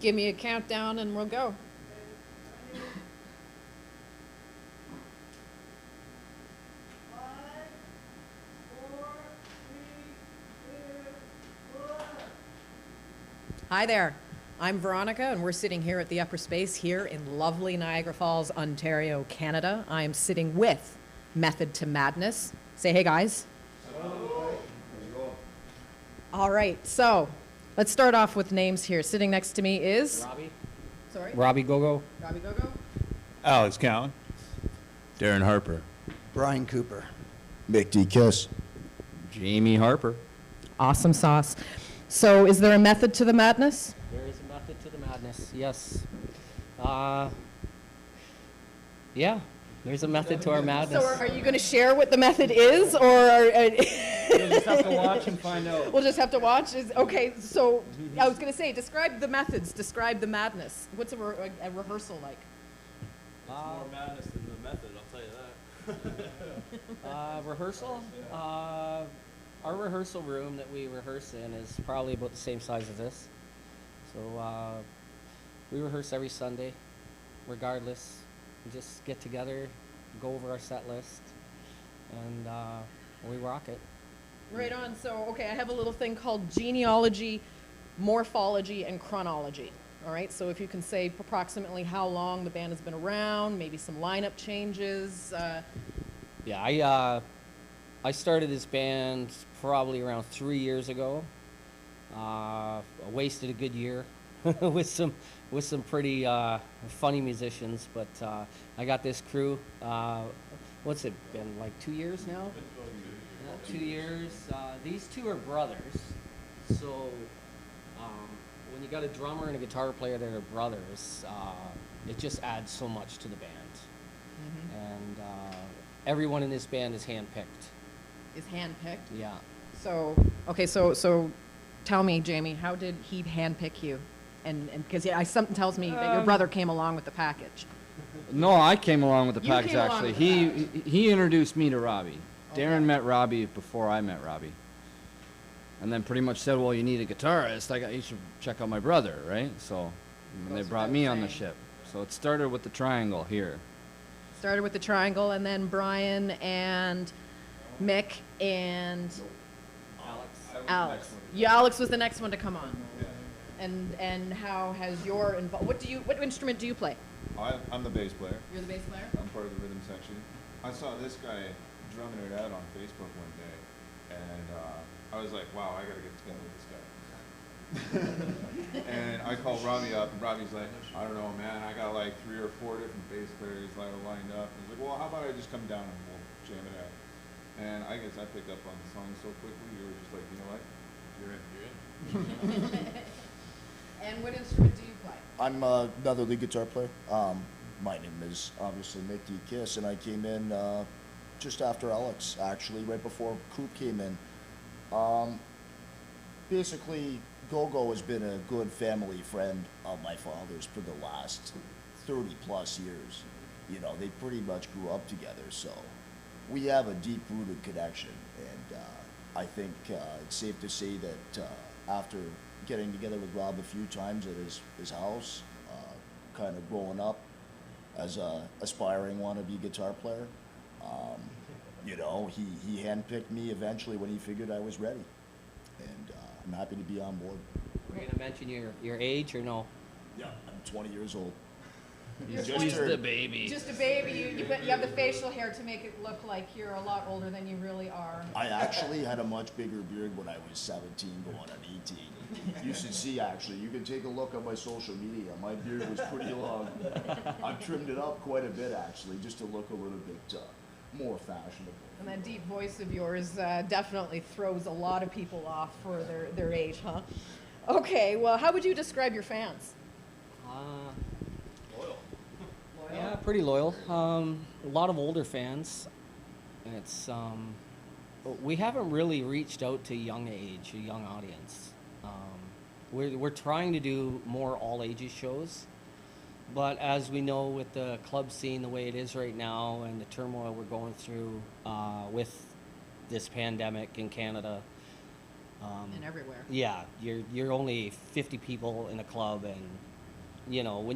Give me a countdown and we'll go. Hi there. I'm Veronica, and we're sitting here at the Upper Space here in lovely Niagara Falls, Ontario, Canada. I am sitting with Method to Madness. Say hey, guys. All right, so let's start off with names here. Sitting next to me is... Robbie. Sorry? Robbie Gogo. Robbie Gogo. Alex Cowan. Darren Harper. Brian Cooper. Mick D. Kiss. Jamie Harper. Awesome sauce. So is there a method to the madness? There is a method to the madness. Yes. Yeah. There's a method to our madness. So are you going to share what the method is, or... You'll just have to watch and find out. We'll just have to watch? Okay, so I was going to say, describe the methods, describe the madness. What's a rehearsal like? More madness than the method, I'll tell you that. Rehearsal? Our rehearsal room that we rehearse in is probably about the same size as this. So we rehearse every Sunday, regardless. We just get together, go over our set list, and we rock it. Right on. So, okay, I have a little thing called genealogy, morphology, and chronology. All right, so if you can say approximately how long the band has been around, maybe some lineup changes. Yeah, I started this band probably around 3 years ago. I wasted a good year with some pretty funny musicians, but I got this crew. What's it been, like 2 years now? 2 years. These two are brothers, so when you got a drummer and a guitar player that are brothers, it just adds so much to the band. Mm-hmm. And everyone in this band is handpicked. Is handpicked? Yeah. So, okay, so tell me, Jamie, how did he handpick you? And because something tells me that your brother came along with the package. No, I came along with the You package came along actually. with the package. He introduced me to Robbie. Okay. Darren met Robbie before I met Robbie. And then pretty much said, well, you need a guitarist. You should check out my brother, right? So and they Goes brought without me on the saying. ship. So it started with the triangle here. Started with the triangle, and then Brian and Mick and Alex. Yeah, Alex was the next one to come on. And how has your what instrument do you play? I'm the bass player. You're the bass player? I'm part of the rhythm section. I saw this guy drumming it out on Facebook one day, and I was like, wow, I gotta get together with this guy. And I called Robbie up, and Robbie's like, I don't know, man, I got like 3 or 4 different bass players lined up. And he's like, well, how about I just come down and we'll jam it out? And I guess I picked up on the song so quickly, you were just like, you know what, you're in. And what instrument do you play? I'm another lead guitar player. My name is obviously Mick D. Kiss, and I came in just after Alex, actually, right before Coop came in. Basically, Gogo has been a good family friend of my father's for the last 30 plus years. You know, they pretty much grew up together, so we have a deep-rooted connection, and I think it's safe to say that after getting together with Rob a few times at his house, kind of growing up as a aspiring wannabe guitar player, you know, he handpicked me eventually when he figured I was ready, and I'm happy to be on board. We're gonna mention your age or no? Yeah, I'm 20 years old. He's Just the turned- baby. Just a baby. You have the facial hair to make it look like you're a lot older than you really are. I actually had a much bigger beard when I was 17 going on 18. You should see, actually. You can take a look on my social media. My beard was pretty long. I've trimmed it up quite a bit, actually, just to look a little bit more fashionable. And that deep voice of yours definitely throws a lot of people off for their age, huh? Okay, well, how would you describe your fans? Yeah, pretty loyal. A lot of older fans. It's we haven't really reached out to young age, a young audience. We're trying to do more all ages shows, but as we know with the club scene the way it is right now and the turmoil we're going through with this pandemic in Canada, And everywhere. Yeah, you're only 50 people in a club, and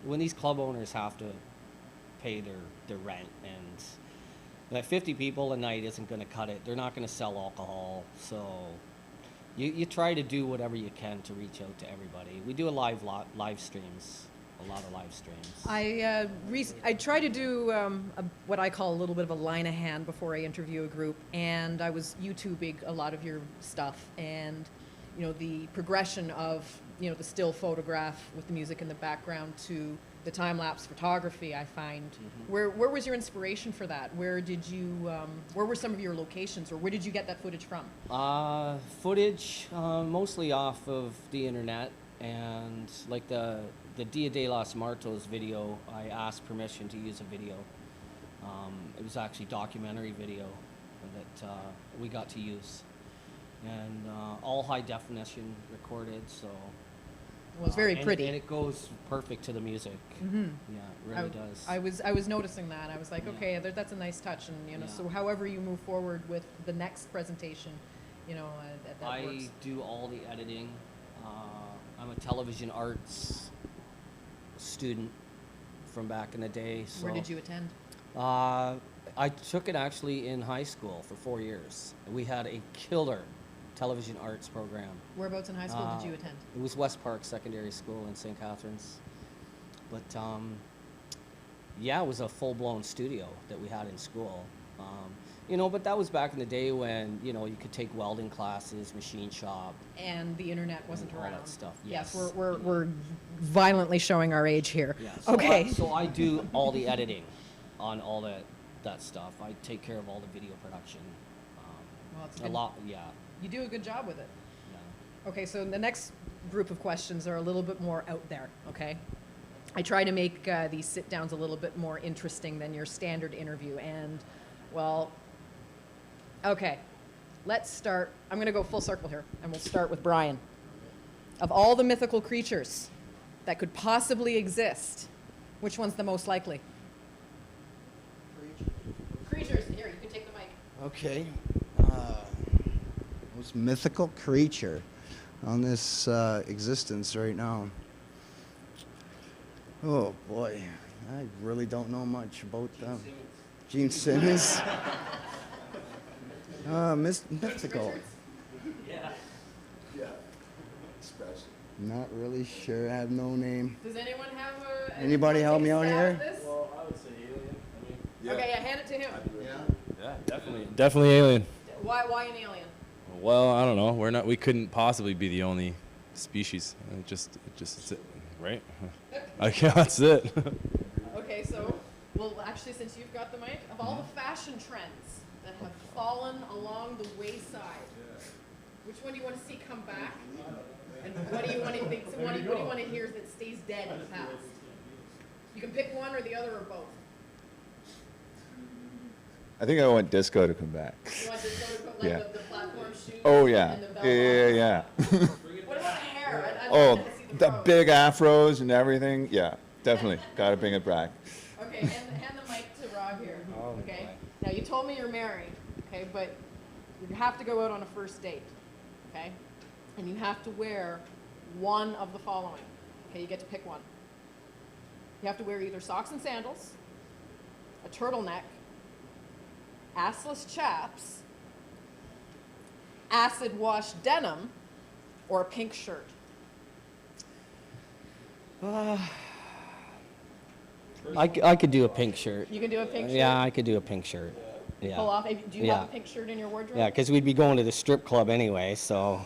when these club owners have to pay their rent, and that 50 people a night isn't going to cut it. They're not going to sell alcohol, so you try to do whatever you can to reach out to everybody. We do a live streams, a lot of live streams. I try to do what I call a little bit of a line of hand before I interview a group, and I was YouTubing a lot of your stuff, and the progression of the still photograph with the music in the background to the time-lapse photography. I find where was your inspiration for that? Where were some of your locations, or where did you get that footage from? Footage mostly off of the internet, and like the Dia de los Muertos video, I asked permission to use a video. It was actually documentary video that we got to use, and all high definition recorded, so. Well, it's very pretty. And it goes perfect to the music. Yeah, it really does. I was noticing that. I was like, Yeah. okay, that's a nice touch, and Yeah. so however you move forward with the next presentation, that I works. do all the editing. I'm a television arts student from back in the day. So, Where did you attend? I took it actually in high school for 4 years. We had a killer television arts program. Whereabouts in high school did you attend? It was West Park Secondary School in St. Catharines. But yeah, it was a full-blown studio that we had in school. But that was back in the day when, you could take welding classes, machine shop. And the internet wasn't and all around. that stuff. Yes, Yes. we're violently showing our age here. Yeah. Okay. So I do all the editing on all that stuff. I take care of all the video production. Well, it's A good. lot, yeah. You do a good job with it. Yeah. Okay, so the next group of questions are a little bit more out there, okay? I try to make these sit-downs a little bit more interesting than your standard interview, and, well, okay, let's start. I'm going to go full circle here, and we'll start with Brian. Of all the mythical creatures that could possibly exist, which one's the most likely? Creatures. Here, you can take the mic. Okay. Most mythical creature on this existence right now. Oh boy, I really don't know much about them. Gene Simmons. Mythical. Yeah. Yeah, especially. Not really sure. I have no name. Does anyone have Anybody help me out here? Well, I would say alien. Yeah. Okay, yeah, hand it to him. Yeah, definitely. Definitely alien. Why an alien? Well, I don't know. We couldn't possibly be the only species. It's it, right? Okay, that's it. Okay, so, well, actually, since you've got the mic, of all the fashion trends that have fallen along the wayside, which one do you want to see come back? And what do you want to think? So what do you want to hear that stays dead in the past? You can pick one or the other or both. I think I want disco to come back. You want to go to put like Yeah. the platform shoes Oh yeah, and the belt yeah. What about the hair? I Oh, want to see the fro. big afros and everything. Yeah, definitely. Got to bring it back. Okay, hand the mic to Rob here. Okay. Now you told me you're married. Okay, but you have to go out on a first date. Okay, and you have to wear one of the following. Okay, you get to pick one. You have to wear either socks and sandals, a turtleneck, assless chaps, acid wash denim, or a pink shirt. I could do a pink shirt. You can do a pink shirt. Yeah, I could do a pink shirt. Yeah. Pull off. Do you Yeah. have a pink shirt in your wardrobe? Yeah, because we'd be going to the strip club anyway, so.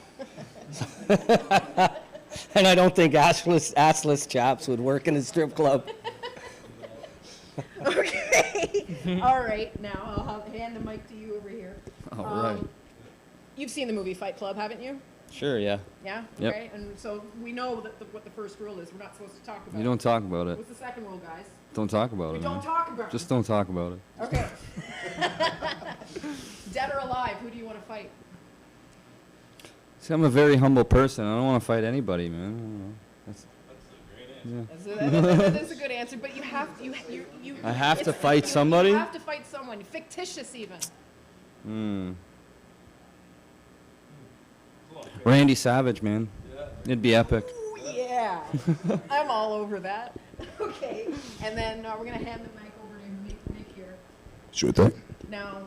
And I don't think assless chaps would work in a strip club. Okay. All right. Now I'll hand the mic to you over here. All right. You've seen the movie Fight Club, haven't you? Sure, yeah. Yeah. Yep. Okay. And so we know that what the first rule is. We're not supposed to talk about. You don't talk about it. What's the second rule, guys? Don't talk about We it, don't man. talk about. Just don't talk about it. Okay. Dead or alive, who do you want to fight? See, I'm a very humble person. I don't want to fight anybody, man. I don't know. That is a good answer, but you have to. You I have to it's- fight somebody? You have to fight someone, fictitious even. Randy Savage, man. It'd be epic. Ooh, yeah. I'm all over that. Okay. And then we're going to hand the mic over to Mick here. Sure thing. Now,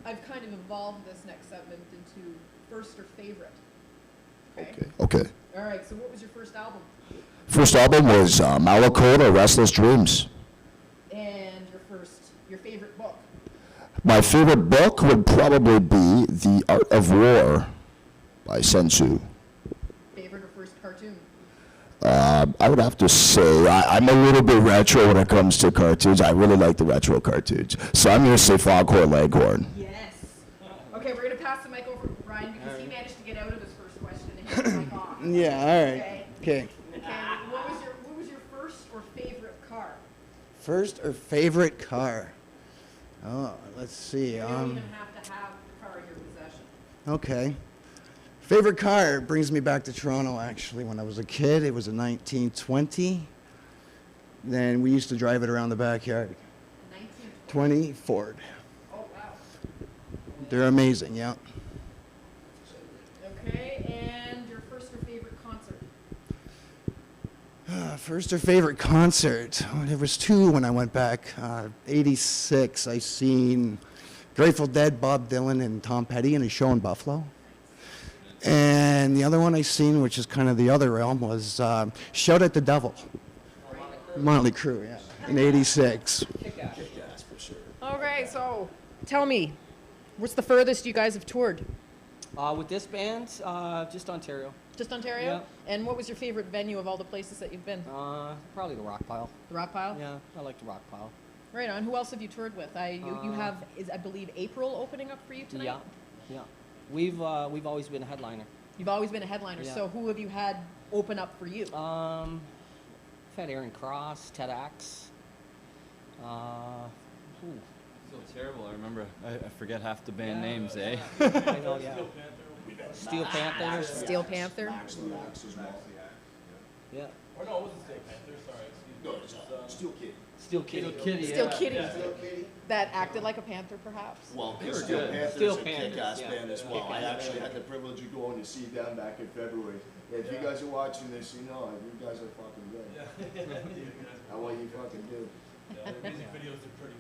I've kind of evolved this next segment into first or favorite. Okay. All right. So what was your first album? First album was Malakota, Restless Dreams. And your favorite book? My favorite book would probably be The Art of War by Sun Tzu. Favorite or first cartoon? I would have to say I'm a little bit retro when it comes to cartoons. I really like the retro cartoons. So I'm going to say Foghorn Leghorn. Yes. Okay, we're going to pass the mic over to Brian because he managed to get out of his first question and hand the mic off. Yeah, all right. Okay. Okay. And what was your first or favorite car? First or favorite car? Oh, let's see. You don't even have to have the car in your possession. Okay. Favorite car brings me back to Toronto, actually. When I was a kid, it was a 1920. Then we used to drive it around the backyard. 20 Ford. Oh, wow. They're amazing, yeah. Okay, and your first or favorite concert? First or favorite concert? Oh, there was two when I went back. 86, I seen Grateful Dead, Bob Dylan, and Tom Petty in a show in Buffalo. And the other one I seen, which is kind of the other realm, was Shout at the Devil. Motley Crue, yeah, in 86. Okay, so tell me, what's the furthest you guys have toured? With this band, just Ontario. Just Ontario? Yeah. And what was your favorite venue of all the places that you've been? Probably the Rock Pile. The Rock Pile? Yeah, I like the Rock Pile. Right on. Who else have you toured with? You have, I believe, April opening up for you tonight? Yeah, yeah. We've always been a headliner. You've always been a headliner. Yeah. So who have you had open up for you? I've had Aaron Cross, Ted Axe. So terrible. I remember. I forget half the band names, eh? I know, yeah. Steel Panthers. Steel Panther. Yeah. Or no, it wasn't Steel Panther, sorry. Excuse me. No, it's Steel Kid. Steel Kitty. Steel Kitty. Yeah. That acted like a panther, perhaps. Well, They were Steel good. Panthers Steel a Panthers, kick-ass yeah. band as well. I actually had the privilege of going to see them back in February. If you guys are watching this, you know, you guys are fucking good. How what you fucking do. Yeah, the music videos are pretty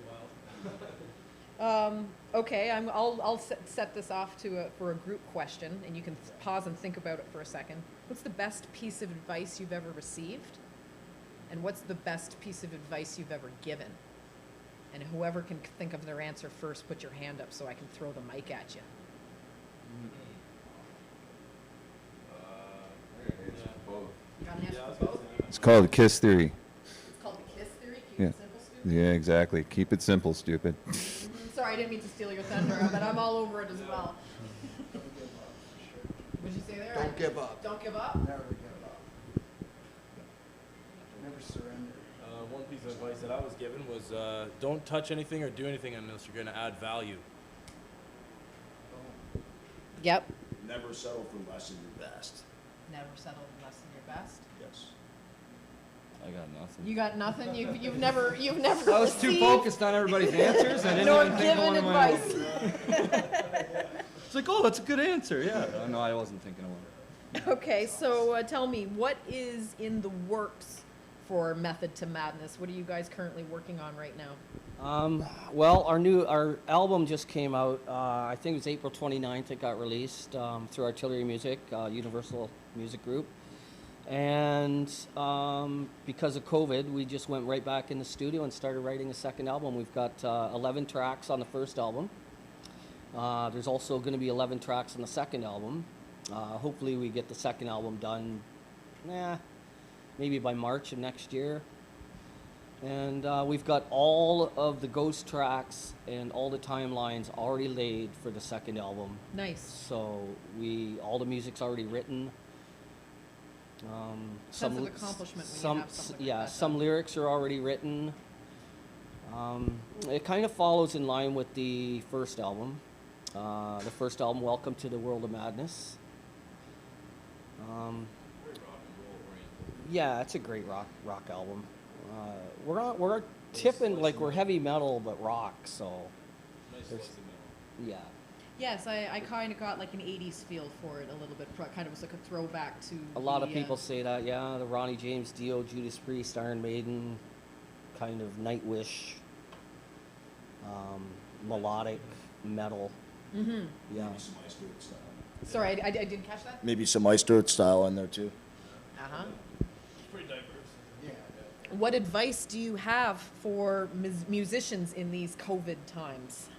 wild. Okay, I'll set this off for a group question, and you can pause and think about it for a second. What's the best piece of advice you've ever received? And what's the best piece of advice you've ever given? And whoever can think of their answer first, put your hand up so I can throw the mic at you. Got an answer for both? It's called Kiss Theory. It's called the KISS theory. Keep Yeah. it simple, stupid. Yeah, exactly. Keep it simple, stupid. Sorry, I didn't mean to steal your thunder, but I'm all over it as well. What'd you say there? Don't give up. Don't give up? Never give up. Never surrender. One piece of advice that I was given was don't touch anything or do anything unless you're going to add value. Yep. Never settle for less than your best. Never settle for less than your best. Yes. I got nothing. You got nothing. You've never. I was too received focused on everybody's answers. I didn't nor even think of given one of my own. advice. It's like, oh, that's a good answer. Yeah. No, I wasn't thinking of one. Okay, so tell me, what is in the works for Method to Madness? What are you guys currently working on right now? Well, our album just came out. I think it was April 29th. It got released through Artillery Music, Universal Music Group. And because of COVID, we just went right back in the studio and started writing a second album. We've got 11 tracks on the first album. There's also going to be 11 tracks on the second album. Hopefully we get the second album done, maybe by March of next year. And we've got all of the ghost tracks and all the timelines already laid for the second album. Nice. So all the music's already written. Sense of accomplishment when you have something like that some done. lyrics are already written. It kind of follows in line with the first album. The first album, Welcome to the World of Madness. Yeah, it's a great rock album. We're tipping like we're heavy metal but rock, so Nice there's- fuzzy metal. yeah. Yes, I kind of got like an 80s feel for it a little bit. Kind of was like a throwback to A lot of the, people say that, yeah, the Ronnie James Dio, Judas Priest, Iron Maiden, kind of Nightwish, melodic metal. Mm-hmm. Yeah. Maybe some Ice Dirt style. Sorry, I didn't catch that. Maybe some Ice Dirt style in there too. Uh-huh. It's pretty diverse. What advice do you have for musicians in these COVID times?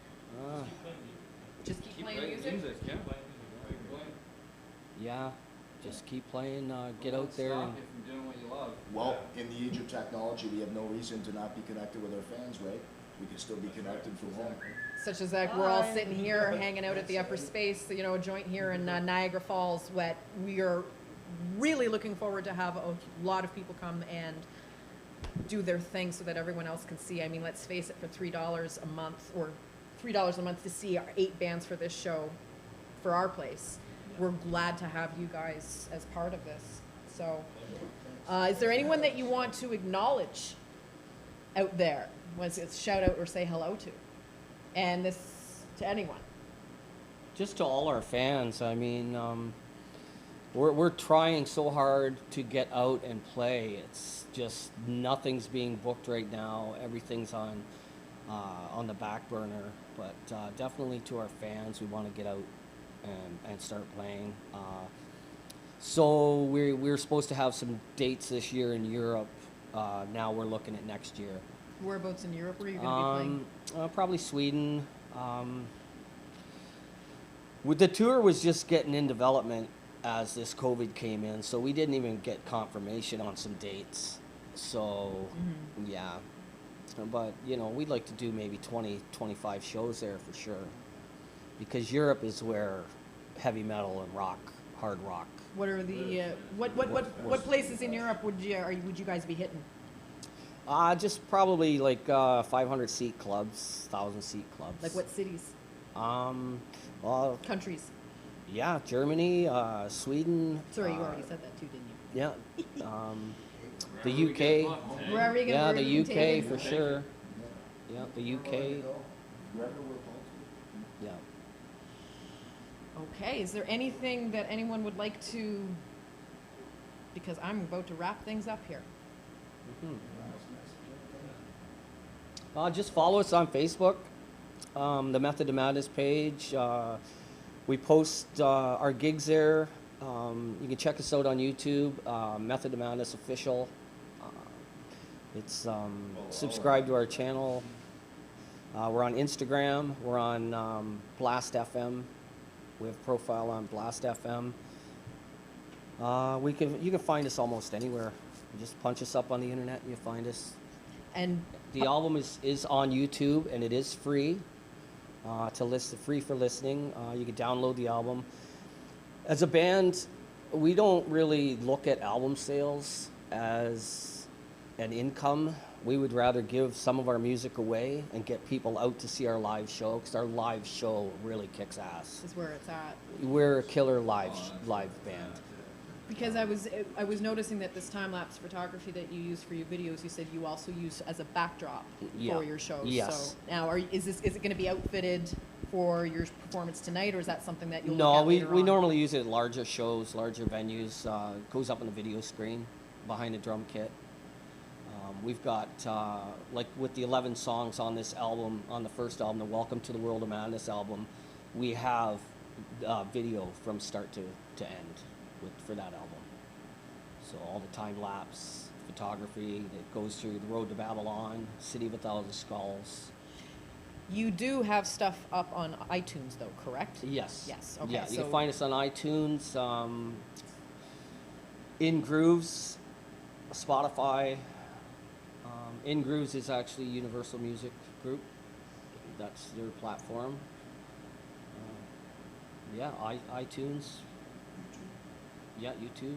Just keep playing music? Yeah, just keep playing, get out there. And, Well, in the age of technology, we have no reason to not be connected with our fans, right? We can still be connected from home. Such as like we're all sitting here hanging out at the upper space, you know, a joint here in Niagara Falls. We are really looking forward to have a lot of people come and do their thing so that everyone else can see. I mean, let's face it, for $3 a month or $3 a month to see our 8 bands for this show for our place, we're glad to have you guys as part of this. So, is there anyone that you want to acknowledge out there? Was it shout out or say hello to? And this to anyone. just to all our fans, I mean, we're trying so hard to get out and play. It's just nothing's being booked right now. Everything's on the back burner. But definitely to our fans, we want to get out and start playing. So we're supposed to have some dates this year in Europe. Now we're looking at next year. Whereabouts in Europe were you going to be playing? Probably Sweden. The tour was just getting in development as this COVID came in, so we didn't even get confirmation on some dates. So, yeah. But, you know, we'd like to do maybe 20, 25 shows there for sure. Because Europe is where heavy metal and rock, hard rock. What are the what places in Europe would you guys be hitting? Just probably like 500 seat clubs, 1,000 seat clubs. Like what cities? Well, Countries. yeah, Germany, Sweden. Sorry, you already said that too, didn't you? Yeah. The UK. Wherever you Yeah, gonna the UK take it. for sure. Yeah, the UK. Wherever we're called to. Yeah. Okay, is there anything that anyone would like to, because I'm about to wrap things up here. Just follow us on Facebook, the Method to Madness page. We post our gigs there. You can check us out on YouTube, Method to Madness Official. It's subscribe to our channel. We're on Instagram. We're on Blast FM. We have a profile on Blast FM. You can find us almost anywhere. You just punch us up on the internet and you find us. And The album is on YouTube and it is free to listen, free for listening. You can download the album. As a band, we don't really look at album sales as an income. We would rather give some of our music away and get people out to see our live show, because our live show really kicks ass. is where it's at. We're a killer live band. Because I was noticing that this time-lapse photography that you use for your videos, you said you also use as a backdrop Yeah. for your shows. Yes. So now, is it going to be outfitted for your performance tonight, or is that something that you'll No, look at we later we on? normally use it at larger shows, larger venues. It goes up on the video screen behind the drum kit. We've got, like with the 11 songs on this album, on the first album, the Welcome to the World of Madness album, we have video from start to end for that album. So all the time-lapse photography that goes through the Road to Babylon, City of a Thousand Skulls. You do have stuff up on iTunes, though, correct? Yes. Yes, okay, Yeah, you so- can find us on iTunes, In Grooves, Spotify. In Grooves is actually Universal Music Group. That's their platform. Yeah, iTunes. Yeah, YouTube.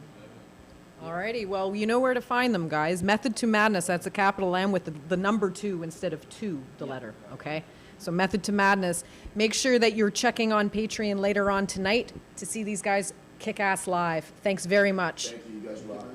Alrighty, well, you know where to find them, guys. Method to Madness, that's a capital M with the number 2 instead of 2, the letter, okay? So Method to Madness. Make sure that you're checking on Patreon later on tonight to see these guys kick ass live. Thanks very much. Thank you, you guys rock.